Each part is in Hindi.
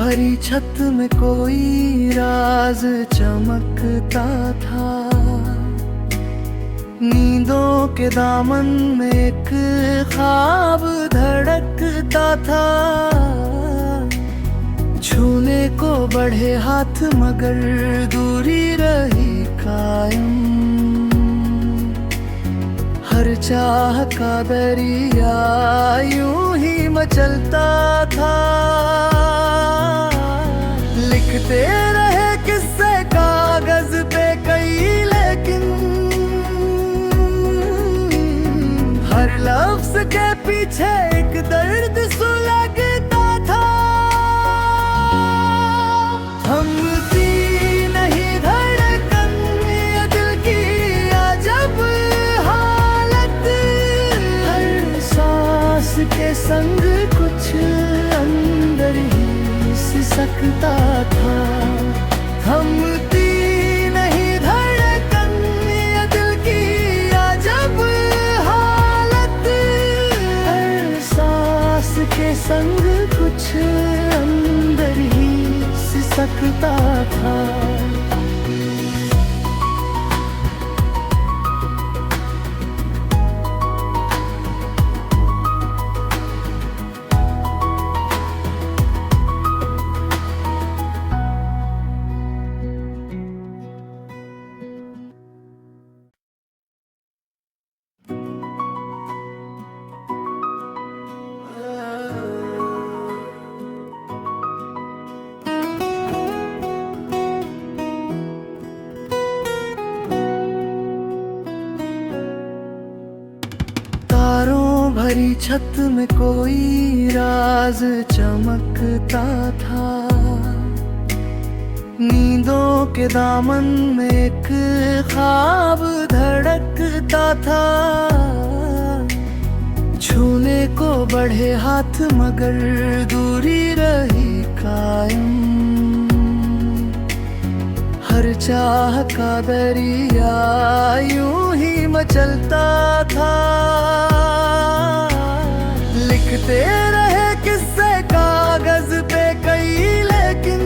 भरी छत में कोई राज चमकता था। नींदों के दामन में एक ख्वाब धड़कता था। छूने को बढ़े हाथ मगर दूरी रही कायम। हर चाह का दरिया यूं ही मचलता था। लिखते रहे किस्से कागज पे कई, लेकिन हर लफ्ज के पीछे एक दर्द सुलगता था। थमती नहीं धड़कन ये दिल की अजब हालत। हर सांस के संग कुछ अंदर ही सिसकता था। थमती नहीं धड़कन ये दिल की अजब हालत। हर सांस के संग कुछ अंदर ही सिसकता था। भरी छत में कोई राज चमकता था। नींदों के दामन में एक ख्वाब धड़कता था। छूने को बढ़े हाथ मगर दूरी रही कायम। हर चाह का दरिया यूं ही मचलता था। लिखते रहे किस्से कागज पे कई, लेकिन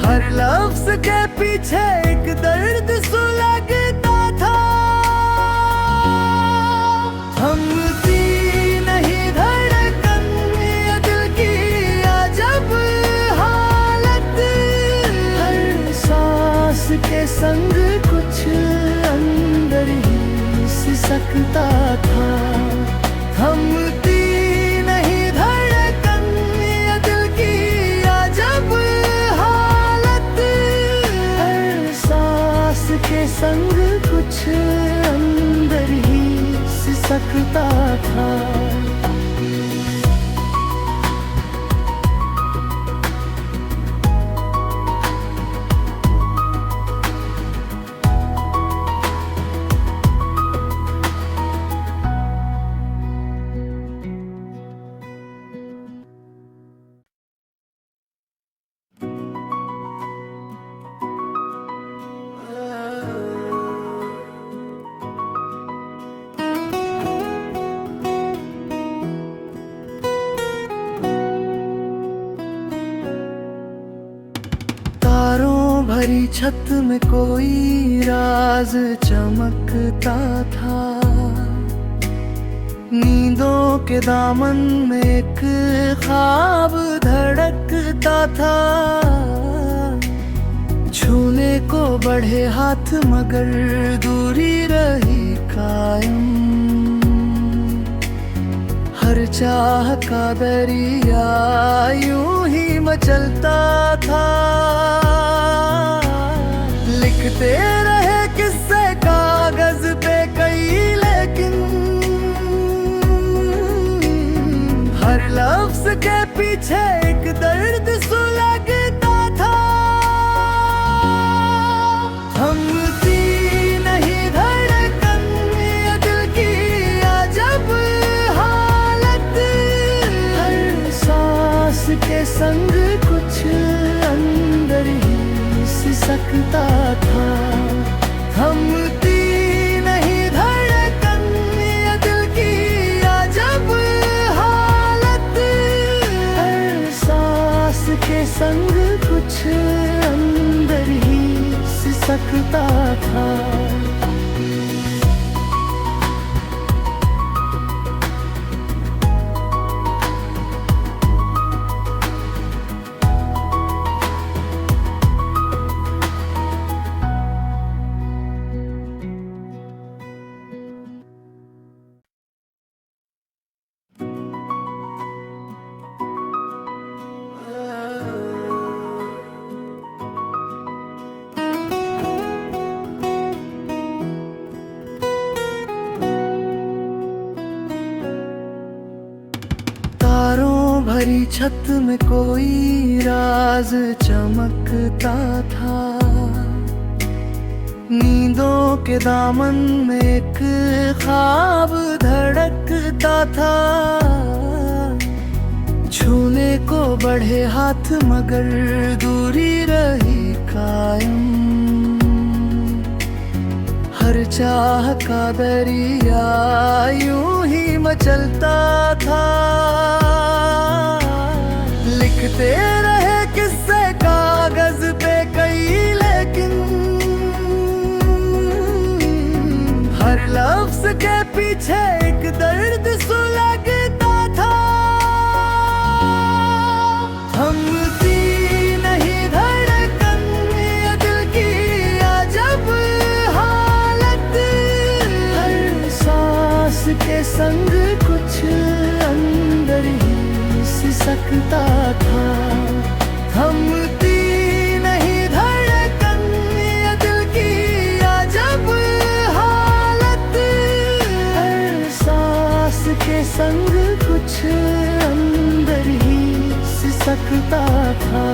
हर लफ्ज के पीछे एक दर्द सुलगता था। थमती नहीं धड़कन ये दिल की अजब हालत। हर सांस के संग कुछ अंदर ही सिसकता था। थमती नहीं धड़कन ये दिल की अजब हालत। हर सांस के संग कुछ अंदर ही सिसकता था। भरी छत में कोई राज चमकता था। नींदों के दामन में एक ख्वाब धड़कता था। छूने को बढ़े हाथ मगर दूरी रही कायम। हर चाह का दरिया यूं ही मचलता था। लिखते रहे किस्से कागज पे कई, लेकिन हर लफ्ज के पीछे एक दर्द सुलगता था। थमती नहीं धड़कन ये दिल की अजब हालत। हर सांस के संग कुछ अंदर ही सिसकता था। थमती नहीं धड़कन ये दिल की अजब हालत। था। तारों भरी छत में कोई राज चमकता था। नींदों के दामन में एक ख्वाब धड़कता था। छूने को बढ़े हाथ मगर दूरी रही कायम। हर चाह का दरिया यूं ही मचलता था। लिखते रहे किस्से कागज पे कई, लेकिन हर लफ्ज के पीछे एक दर्द सुलगता था। थमती नहीं धड़कन ये दिल की अजब हालत। हर सांस के संग कुछ अंदर ही सिसकता था। थमती नहीं धड़कन ये दिल की अजब हालत। हर सांस के संग कुछ अंदर ही सिसकता था।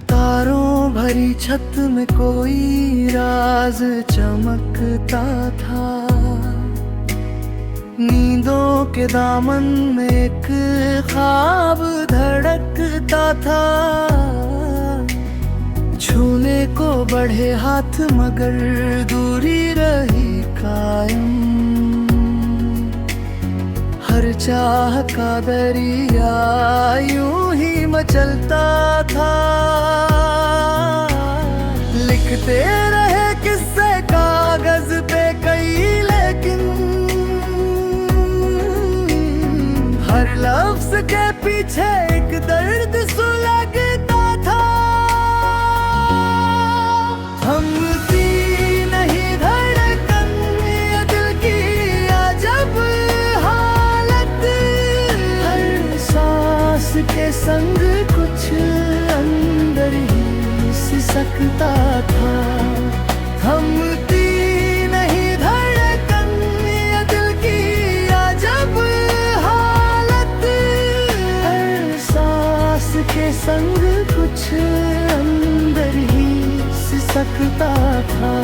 तारों भरी छत में कोई राज चमकता था। नींदों के दामन में एक ख्वाब धड़कता था। छूने को बढ़े हाथ मगर दूरी रही कायम। हर चाह का दरिया यूं ही मचलता था। लिखते रहे किस्से कागज पे कई, लेकिन हर लफ्ज के पीछे एक दर्द सुलगता था। थमती नहीं धड़कन ये दिल की अजब हालत। हर सांस के संग कुछ अंदर ही सिसकता था। थमती नहीं धड़कन ये दिल की अजब हालत। हर सांस के संग कुछ अंदर ही सिसकता था।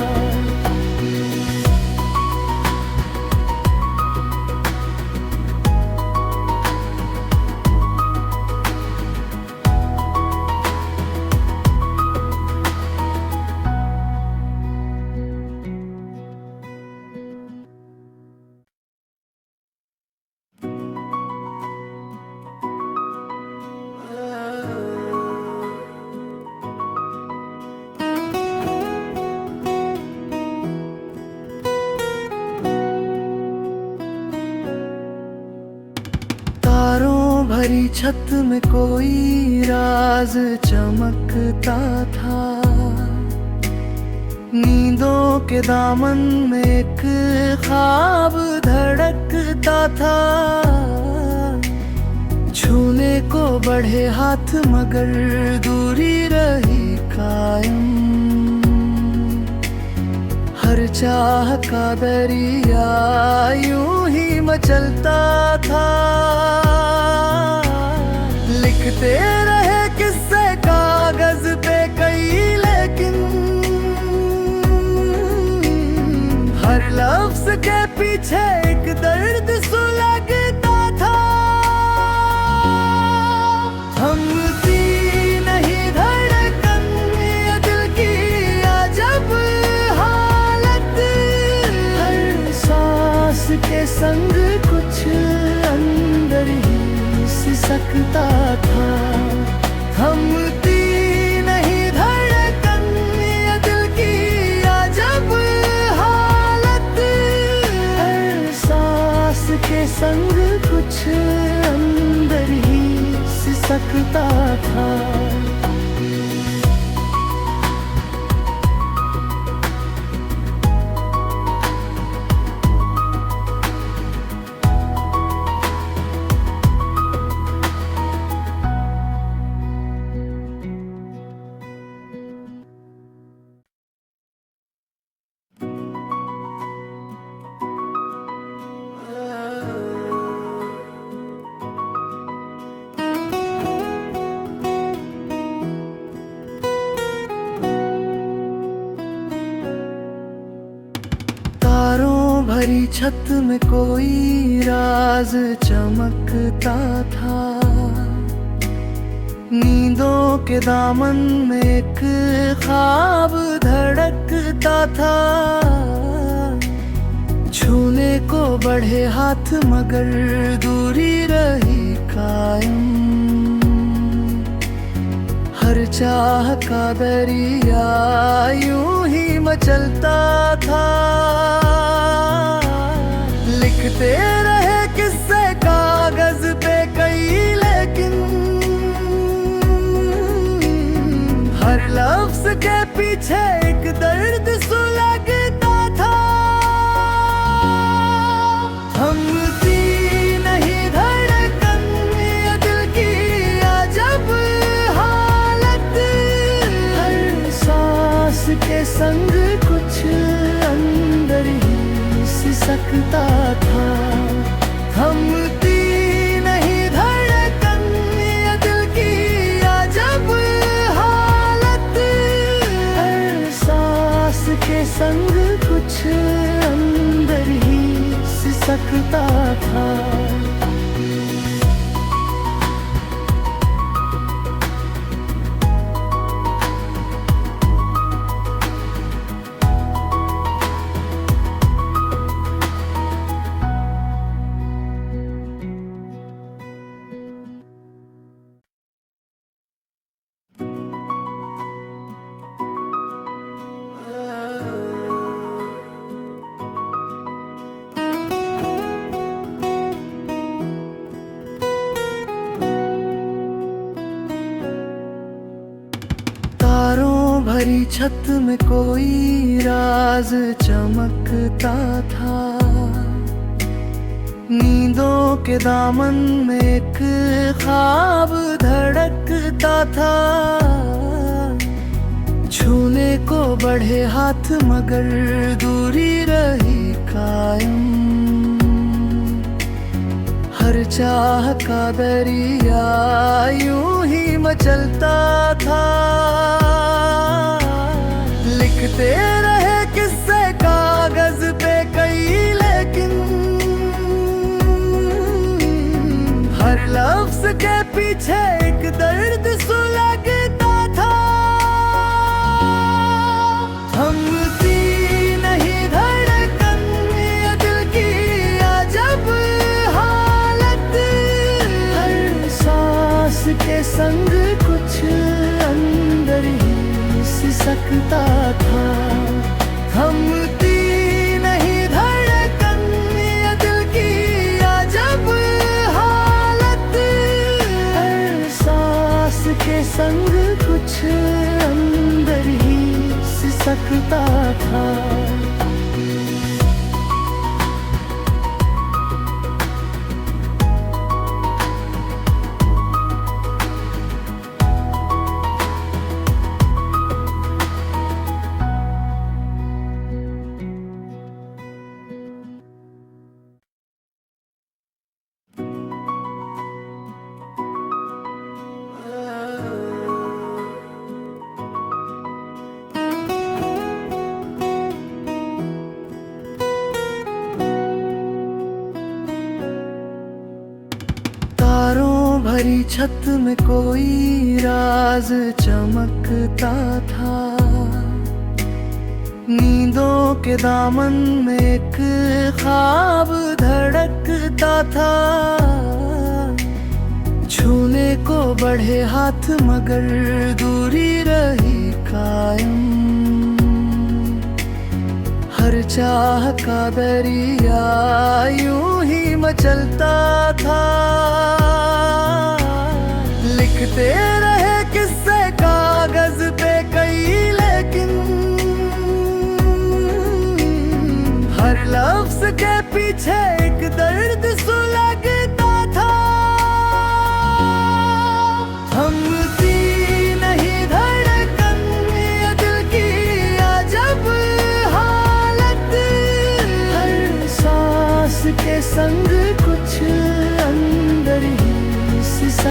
भरी छत में कोई राज चमकता था। नींदों के दामन में एक ख्वाब धड़कता था। छूने को बढ़े हाथ मगर दूरी रही कायम। हर चाह का दरिया यूं ही मचलता था। लिखते रहे पीछे एक दर्द सुलगता था। थमती नहीं धड़कन ये दिल की अजब हालत। हर सांस के संग कुछ अंदर ही सिसकता था। थमती नहीं धड़कन ये दिल की अजब हालत। हर सांस के संग कुछ अंदर ही सिसकता था। तारों भरी छत में कोई राज चमकता था। नींदों के दामन में एक ख्वाब धड़कता था। छूने को बढ़े हाथ मगर दूरी रही कायम। हर चाह का दरिया यूं ही मचलता था। लिखते रहे किस्से कागज पे कई लेकिन हर लफ्ज के पीछे एक दर्द सुलगता था। थमती नहीं धड़कन ये दिल की अजब हालत। हर सांस के संग कुछ अंदर ही सिसकता था। थमती नहीं धड़कन ये दिल की अजब हालत। हर सांस के संग कुछ अंदर ही सिसकता था। तारों भरी छत में कोई राज चमकता था। नींदों के दामन में एक ख्वाब धड़कता था। छूने को बढ़े हाथ मगर दूरी रही कायम। हर चाह का दरिया यूं ही मचलता था। लिखते रहे किस्से कागज पे कई लेकिन हर लफ्ज के पीछे एक दर्द सुलगता था। थमती नहीं धड़कन ये दिल की अजब हालत। हर सांस के संग कुछ अंदर ही सिसकता था। थमती नहीं धड़कन ये दिल की अजब हालत। हर सांस के संग कुछ अंदर ही सिसकता था। मेरी छत में कोई राज चमकता था, नींदों के दामन में एक ख्वाब धड़कता था। छूने को बढ़े हाथ मगर दूरी रही कायम, हर चाह का दरिया यूं ही मचलता था। लिखते रहे किस्से कागज पे कई, लेकिन हर लफ्ज के पीछे एक दर्द सुलगता था। थमती नहीं धड़कन ये दिल की अजब हालत, हर सांस के संग